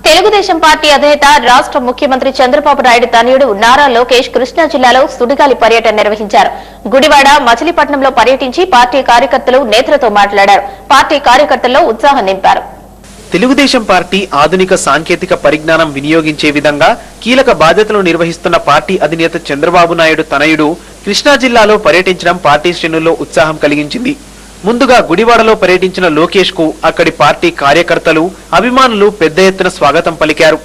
Telugu Desam party అధినేత రాష్ట్ర ముఖ్యమంత్రి చంద్రబాబు నాయుడు తనయుడు నారా లోకేష్ కృష్ణా జిల్లాలో సుడిగాలి పర్యటన నిర్వహించారు. గుడివాడ, మచిలీపట్నంలో పర్యటించి పార్టీ కార్యకర్తలు, నేతలతో మాట్లాడారు. పార్టీ కార్యకర్తల్లో ఉత్సాహం నింపారు. తెలుగుదేశం పార్టీ ఆధునిక సాంకేతిక పరిజ్ఞానం వినియోగించే విధంగా కీలక బాధ్యతలు నిర్వహిస్తున్న పార్టీ అధినేత చంద్రబాబు నాయుడు తనయుడు కృష్ణా జిల్లాలో పర్యటించడం పార్టీ శ్రేణుల్లో ఉత్సాహం కలిగించింది. ముందుగా గుడివాడలో పర్యటించిన లోకేష్ కు అక్కడి పార్టీ కార్యకర్తలు, అభిమానులు పెద్ద ఎత్తున స్వాగతం పలికారు.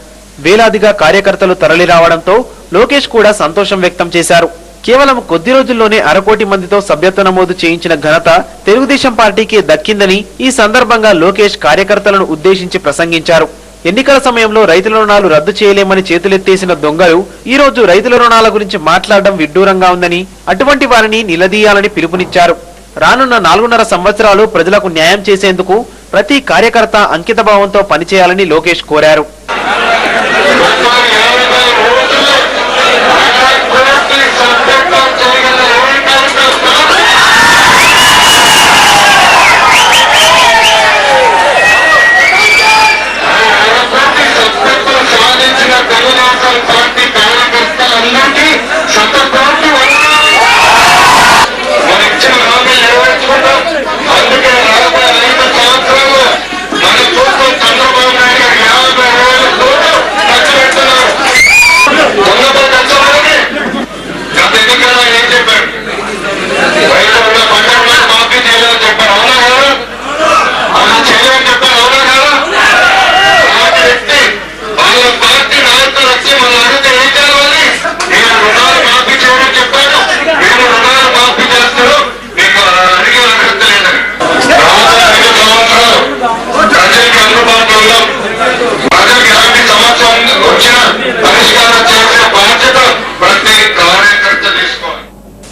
వేలాదిగా కార్యకర్తలు తరలిరావడంతో లోకేష్ కూడా సంతోషం వ్యక్తం చేశారు. కేవలం కొద్ది రోజుల్లోనే 1.5 కోటి మందితో సభ్యత్వ నమోదు చేయించిన ఘనత తెలుగుదేశం పార్టీకి దక్కిందని ఈ సందర్భంగా లోకేష్ కార్యకర్తలను ఉద్దేశించి ప్రసంగించారు. ఎన్నికల సమయంలో రైతుల రుణాలు రద్దు చేయలేమని చేతులెత్తేసిన దొంగలు ఈ రోజు రైతుల రుణాల గురించి మాట్లాడడం విడ్డూరంగా ఉందని, అటువంటి వారిని నిలదీయాలని పిలుపునిచ్చారు. రానున్న 4.5 సంవత్సరాలు ప్రజలకు న్యాయం చేసేందుకు ప్రతి కార్యకర్త అంకితభావంతో పనిచేయాలని లోకేష్ కోరారు.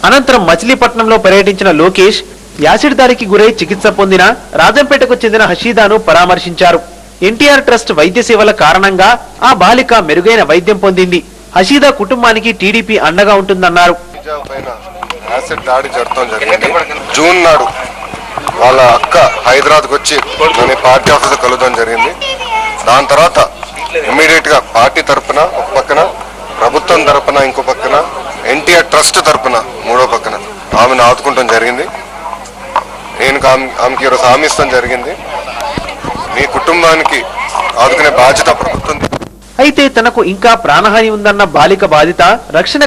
అనంతరం మచిలీపట్నంలో పర్యటించిన లోకేష్ యాసిడ్ దాడికి గురై చికిత్స పొందిన రాజంపేటకు చెందిన హషీదాను పరామర్శించారు. ఎన్టీఆర్ ట్రస్ట్ వైద్య సేవల కారణంగా ఆ బాలిక మెరుగైన వైద్యం పొందింది. హషీదా కుటుంబానికి టీడీపీ అండగా ఉంటుందన్నారు. యాసిడ్ దాడి జరగడం జరిగింది. జూన్ నాడు వాళ్ళ అక్క హైదరాబాద్కి వచ్చి పార్టీ ఆఫీస్ కలుద్దాం జరిగింది. దాని తర్వాత ఇమ్మీడియట్ గా పార్టీ తరఫున ఒక పక్కన, ప్రభుత్వం తరఫున ఇంకో పక్కన, ఎన్టీఆర్ ట్రస్ట్ తరఫున మూడో పక్కన ఆమెను ఆదుకుంటాం జరిగింది. నేను ఆమెకి ఈరోజు హామీ ఇస్తాం జరిగింది. మీ కుటుంబానికి ఆదుకునే బాధ్యత ప్రభుత్వం. అయితే తనకు ఇంకా ప్రాణహాని ఉందన్న బాలిక బాధిత రక్షణ